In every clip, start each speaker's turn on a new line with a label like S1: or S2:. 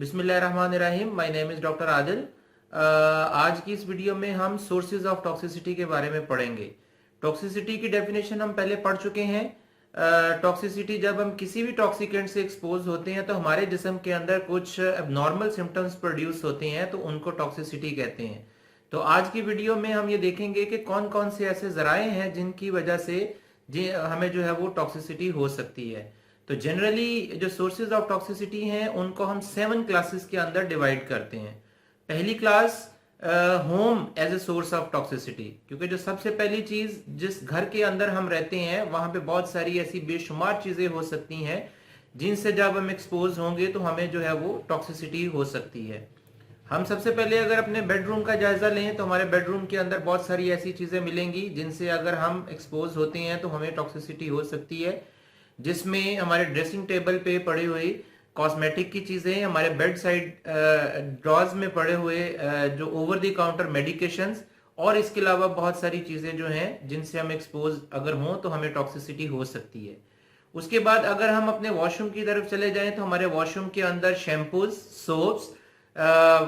S1: बिस्मिल्लाहिर्रहमानिर्रहीम। My name is doctor Adil. आज की इस वीडियो में हम सोर्सेज ऑफ टॉक्सिसिटी के बारे में पढ़ेंगे। टॉक्सिसिटी की डेफिनेशन हम पहले पढ़ चुके हैं। टॉक्सिसिटी, जब हम किसी भी टॉक्सिकेंट से एक्सपोज होते हैं तो हमारे जिस्म के अंदर कुछ एबनॉर्मल सिम्टम्स प्रोड्यूस होते हैं, तो उनको टॉक्सिसिटी कहते हैं। तो आज की वीडियो में हम ये देखेंगे कि कौन कौन से ऐसे जराए हैं जिनकी वजह से हमें जो है वो टॉक्सिसिटी हो सकती है। तो जनरली जो सोर्सेज ऑफ टॉक्सिसिटी हैं उनको हम 7 क्लासेस के अंदर डिवाइड करते हैं। पहली class home as a source of toxicity, क्योंकि जो सबसे पहली चीज जिस घर के अंदर हम रहते हैं वहां पे बहुत सारी ऐसी बेशुमार चीजें हो सकती हैं जिनसे जब हम एक्सपोज होंगे तो हमें जो है वो टॉक्सिसिटी हो सकती है। हम सबसे पहले अगर अपने बेडरूम का जायजा लें तो हमारे बेडरूम के अंदर बहुत सारी ऐसी चीजें मिलेंगी जिनसे अगर हम एक्सपोज होते हैं तो हमें टॉक्सिसिटी हो सकती है, जिसमें हमारे ड्रेसिंग टेबल पे पड़ी हुई कॉस्मेटिक की चीजें, हमारे बेड साइड ड्रॉज में पड़े हुए जो ओवर द काउंटर मेडिकेशंस, और इसके अलावा बहुत सारी चीजें जो हैं जिनसे हम एक्सपोज अगर हों तो हमें टॉक्सिसिटी हो सकती है। उसके बाद अगर हम अपने वॉशरूम की तरफ चले जाएं तो हमारे वॉशरूम के अंदर शैम्पूज, सोप्स,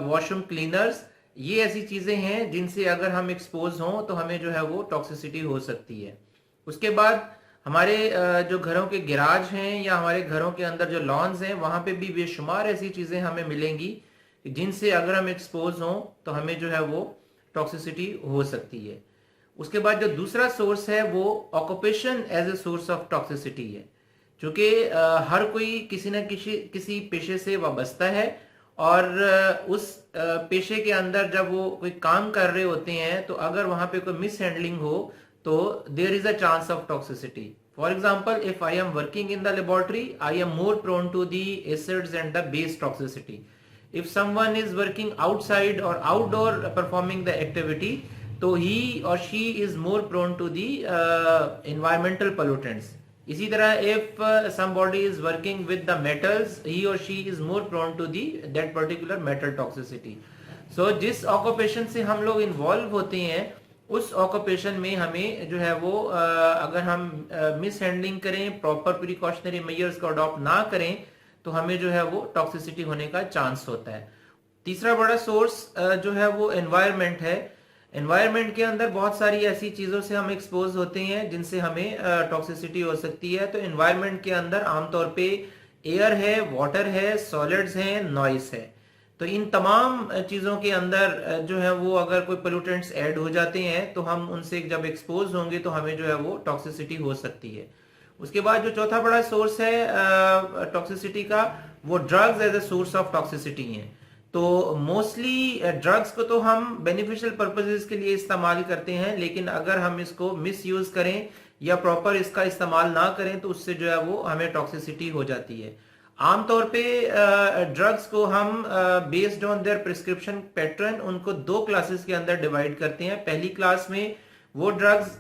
S1: वॉशरूम क्लीनर्स, ये ऐसी चीजें हैं जिनसे अगर हम एक्सपोज हों तो हमें जो है वो टॉक्सिसिटी हो सकती है। उसके बाद हमारे जो घरों के गैराज हैं या हमारे घरों के अंदर जो लॉन्स हैं वहां पे भी बेशुमार ऐसी चीजें हमें मिलेंगी जिनसे अगर हम एक्सपोज हों तो हमें जो है वो टॉक्सिसिटी हो सकती है। उसके बाद जो दूसरा सोर्स है वो occupation as a source of toxicity है, क्योंकि हर कोई किसी न किसी पेशे से वाबस्ता है और उस पेशे के अंदर जब वो कोई काम कर रहे होते हैं तो अगर वहां पे कोई मिस हैंडलिंग हो तो there is a chance of toxicity. For example, if I am working in the laboratory I am more prone to the acids and the base toxicity. if someone is working outside or outdoor performing the activity, तो he or she is more prone to the environmental pollutants. इसी तरह if somebody is working with the metals, he or she is more prone to the that particular metal toxicity. So जिस occupation से हम लोग involve होते हैं उस occupation में हमें जो है वो अगर हम मिस हैंडलिंग करें, प्रॉपर प्रिकॉशनरी मेजर्स को अडॉप्ट ना करें तो हमें जो है वो टॉक्सिसिटी होने का चांस होता है। तीसरा बड़ा सोर्स जो है वो एनवायरनमेंट है। एनवायरनमेंट के अंदर बहुत सारी ऐसी चीजों से हम एक्सपोज होते हैं जिनसे हमें टॉक्सिसिटी हो सकती है। तो एनवायरनमेंट के अंदर आमतौर पे एयर है, वाटर है, सॉलिड्स हैं, नॉइस है। तो इन तमाम चीजों के अंदर जो है वो अगर कोई पोल्यूटेंट्स ऐड हो जाते हैं तो हम उनसे जब एक्सपोज होंगे तो हमें जो है वो टॉक्सिसिटी हो सकती है। उसके बाद जो चौथा बड़ा सोर्स है टॉक्सिसिटी का, वो drugs as a source of toxicity है। तो मोस्टली ड्रग्स को तो हम बेनिफिशियल पर्पसेस के लिए इस्तेमाल करते हैं, लेकिन अगर हम इसको मिस यूज करें या प्रॉपर इसका इस्तेमाल ना करें तो उससे जो है वो हमें टॉक्सिसिटी हो जाती है। आमतौर पे ड्रग्स को हम based on their prescription pattern उनको 2 क्लासेस के अंदर डिवाइड करते हैं। पहली क्लास में वो drugs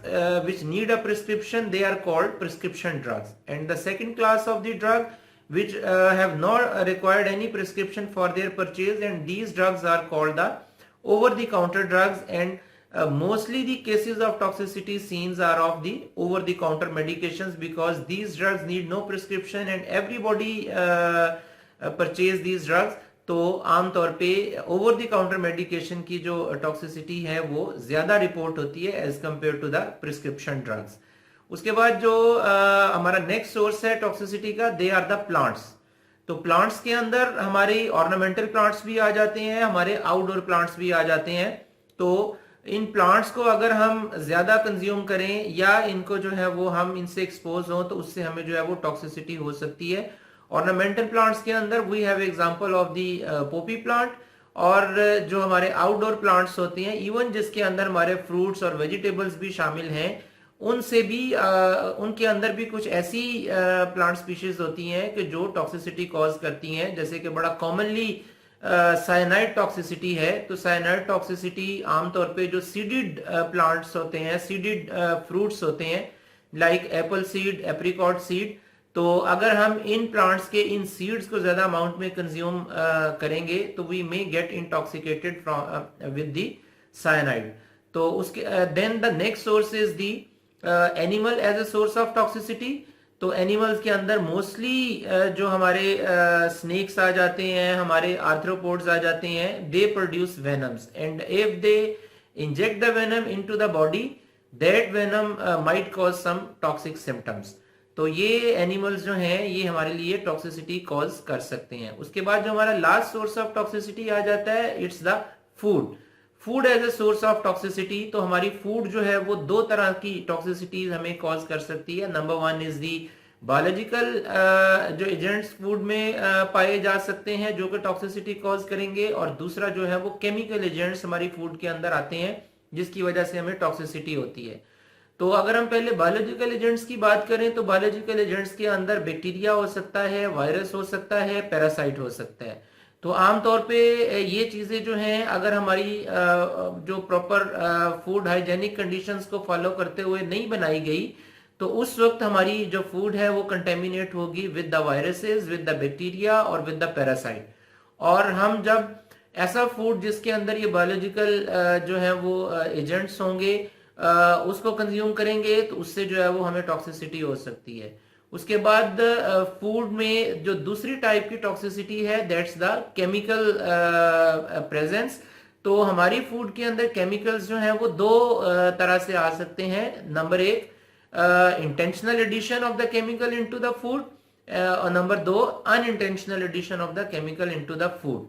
S1: which need a prescription, they are called prescription drugs, and the second class of the drug which have not required any prescription for their purchase, and these drugs are called the over the counter drugs, and mostly the cases of toxicity seen are of the over the counter medications because these drugs need no prescription and everybody purchase these drugs। तो आमतौर पे over the counter medication की जो toxicity है वो ज्यादा report होती है as compare to the prescription drugs. उसके बाद जो हमारा नेक्स्ट सोर्स है टॉक्सिसिटी का, दे आर द प्लांट्स। तो प्लांट्स के अंदर हमारे ऑर्नामेंटल प्लांट्स भी आ जाते हैं, हमारे आउटडोर प्लांट्स भी आ जाते हैं। तो इन प्लांट्स को अगर हम ज्यादा कंज्यूम करें या इनको जो है वो हम इनसे एक्सपोज हों तो उससे हमें जो है वो टॉक्सिसिटी हो सकती है। ऑर्नामेंटल प्लांट्स के अंदर we have example of the poppy plant, और जो हमारे आउटडोर प्लांट्स होते हैं इवन जिसके अंदर हमारे फ्रूट्स और वेजिटेबल्स भी शामिल हैं, उनसे भी उनके अंदर भी कुछ ऐसी प्लांट स्पीशीज होती हैं कि जो टॉक्सिसिटी कॉज करती हैं। जैसे कि बड़ा कॉमनली साइनाइड टॉक्सिसिटी है। तो साइनाइड टॉक्सिसिटी आमतौर पे जो सीडेड प्लांट्स होते हैं, सीडेड फ्रूट्स होते हैं like Apple seed, apricot seed, तो अगर हम इन प्लांट्स के इन सीड्स को ज्यादा अमाउंट में कंज्यूम करेंगे तो we may get intoxicated with the cyanide. तो उसके then the next source is the animal as a source of toxicity. तो एनिमल्स के अंदर मोस्टली जो हमारे स्नेक्स आ जाते हैं, हमारे आर्थ्रोपोड्स आ जाते हैं, they produce venoms and if they inject the venom into the body, that venom might cause some toxic symptoms. तो ये एनिमल्स जो हैं ये हमारे लिए टॉक्सिसिटी कॉज कर सकते हैं। उसके बाद जो हमारा लास्ट सोर्स ऑफ टॉक्सिसिटी आ जाता है, it's the food. Food as a source of toxicity, तो हमारी फूड जो है वो दो तरह की टॉक्सिसिटीज हमें कॉज कर सकती है। Number one is the biological जो एजेंट्स फूड में पाए जा सकते हैं जो कि टॉक्सिसिटी कॉज करेंगे, और दूसरा जो है वो केमिकल एजेंट्स हमारी फूड के अंदर आते हैं जिसकी वजह से हमें टॉक्सिसिटी होती है। तो अगर हम पहले बायोलॉजिकल एजेंट्स की बात करें तो बायोलॉजिकल एजेंट्स के अंदर बैक्टीरिया हो सकता है, वायरस हो सकता है, पैरासाइट हो सकता है। तो आमतौर पे ये चीजें जो हैं अगर हमारी जो प्रॉपर फूड हाइजेनिक कंडीशंस को फॉलो करते हुए नहीं बनाई गई तो उस वक्त हमारी जो फूड है वो कंटेमिनेट होगी with the viruses, with the bacteria और विद द पैरासाइट। और हम जब ऐसा फूड जिसके अंदर ये बायोलॉजिकल जो है वो एजेंट्स होंगे उसको कंज्यूम करेंगे तो उससे जो है वो हमें टॉक्सिसिटी हो सकती है। उसके बाद फूड में जो दूसरी टाइप की टॉक्सिसिटी है, दैट्स द केमिकल प्रेजेंस। तो हमारी फूड के अंदर केमिकल्स जो हैं वो दो तरह से आ सकते हैं। नंबर एक, intentional addition of the chemical into the food, और नंबर दो, unintentional addition of the chemical into the food.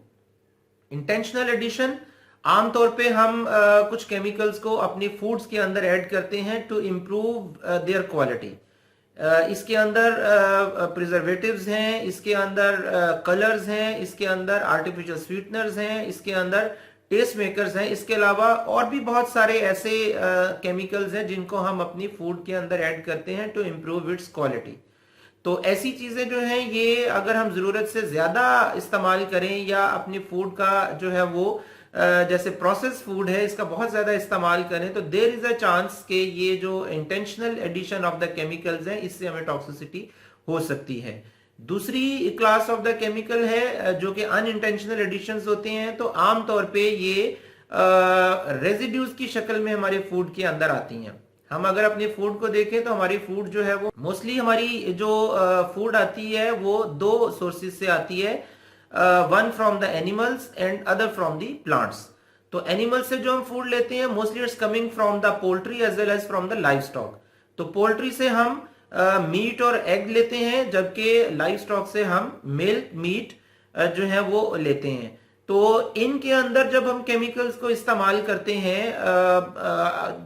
S1: Intentional addition, आमतौर पे हम कुछ केमिकल्स को अपनी फूड्स के अंदर ऐड करते हैं टू इम्प्रूव देयर क्वालिटी। इसके अंदर प्रिजर्वेटिव्स हैं, इसके अंदर कलर्स हैं, इसके अंदर आर्टिफिशियल स्वीटनर्स हैं, इसके अंदर टेस्ट मेकर्स हैं। इसके अलावा और भी बहुत सारे ऐसे केमिकल्स हैं जिनको हम अपनी फूड के अंदर ऐड करते हैं टू इम्प्रूव इट्स क्वालिटी। तो ऐसी चीजें जो हैं ये अगर हम जरूरत से ज्यादा इस्तेमाल करें या अपनी फूड का जो है वो जैसे प्रोसेस फूड है इसका बहुत ज्यादा इस्तेमाल करें तो देयर इज अ चांस कि ये जो intentional addition of the chemicals हैं इससे हमें टॉक्सिसिटी हो सकती है। दूसरी क्लास ऑफ द केमिकल है जो कि अनइंटेंशनल एडिशंस होते हैं। तो आमतौर पे ये रेजिड्यूज की शक्ल में हमारे फूड के अंदर आती हैं। हम अगर अपनी फूड को देखें तो हमारी फूड जो है वो मोस्टली हमारी जो फूड आती है वो दो सोर्सेज से आती है, one from the animals and other from the plants. तो एनिमल्स से जो हम फूड लेते हैं mostly it's coming from the poultry as well as from the livestock. तो पोल्ट्री से हम मीट और एग लेते हैं, जबकि लाइव स्टॉक से हम मिल्क, मीट जो है वो लेते हैं। तो इनके अंदर जब हम केमिकल्स को इस्तेमाल करते हैं,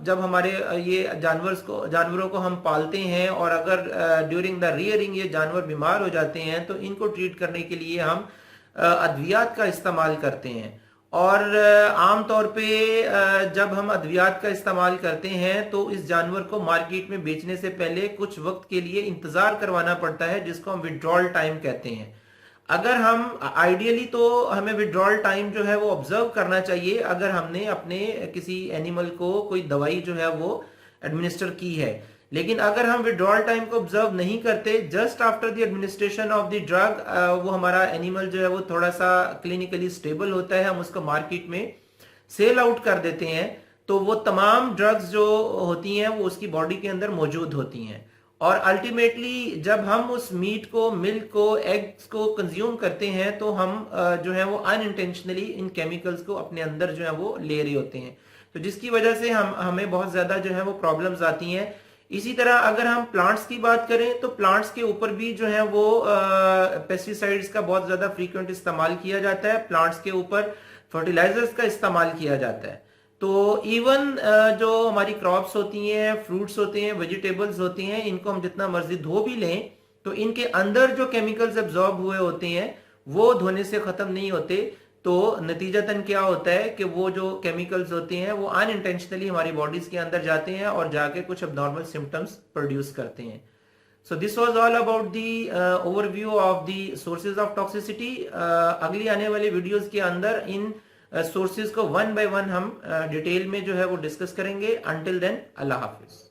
S1: जब हमारे ये जानवरों को हम पालते हैं और अगर ड्यूरिंग द रियरिंग ये जानवर बीमार हो जाते हैं तो इनको ट्रीट करने के लिए हम अद्वियात का इस्तेमाल करते हैं। और आमतौर पे जब हम अद्वियात का इस्तेमाल करते हैं तो इस जानवर को मार्केट में बेचने से पहले कुछ वक्त के लिए इंतजार करवाना पड़ता है जिसको हम विड्रॉल टाइम कहते हैं। अगर हम आइडियली तो हमें विड्रॉल टाइम जो है वो ऑब्जर्व करना चाहिए अगर हमने अपने किसी एनिमल को कोई दवाई जो है वो एडमिनिस्टर की है। लेकिन अगर हम विड्रॉल टाइम को ऑब्जर्व नहीं करते, just after the administration of the drug वो हमारा एनिमल जो है वो थोड़ा सा क्लिनिकली स्टेबल होता है, हम उसको मार्केट में सेल आउट कर देते हैं तो वो तमाम ड्रग्स जो होती हैं वो उसकी बॉडी के अंदर मौजूद होती हैं। और अल्टीमेटली जब हम उस मीट को, मिल्क को, एग्स को कंज्यूम करते हैं तो हम जो है वो अनइंटेंशनली इन केमिकल्स को अपने अंदर जो है वो ले रहे होते हैं, तो जिसकी वजह से हमें बहुत ज्यादा जो है वो प्रॉब्लम्स आती हैं। इसी तरह अगर हम प्लांट्स की बात करें तो प्लांट्स के ऊपर भी जो है वो पेस्टिसाइड्स का बहुत ज्यादा फ्रीक्वेंट इस्तेमाल किया जाता है। प्लांट्स के ऊपर फर्टिलाइजर्स का इस्तेमाल किया जाता है। तो इवन जो हमारी क्रॉप्स होती हैं, फ्रूट्स होते हैं, वेजिटेबल्स होती हैं, इनको हम जितना मर्जी धो भी लें तो इनके अंदर जो केमिकल्स एब्जॉर्ब हुए होते हैं वो धोने से खत्म नहीं होते। तो नतीजतन क्या होता है कि वो जो केमिकल्स होते हैं वो अनइंटेंशनली हमारी बॉडीज के अंदर जाते हैं और जाके कुछ अबनॉर्मल सिम्टम्स प्रोड्यूस करते हैं। So this was all about the overview of the sources of toxicity. अगली आने वाले वीडियोस के अंदर इन सोर्सेज को वन बाय वन हम डिटेल में जो है वो डिस्कस करेंगे। अंटिल देन, अल्लाह हाफिज।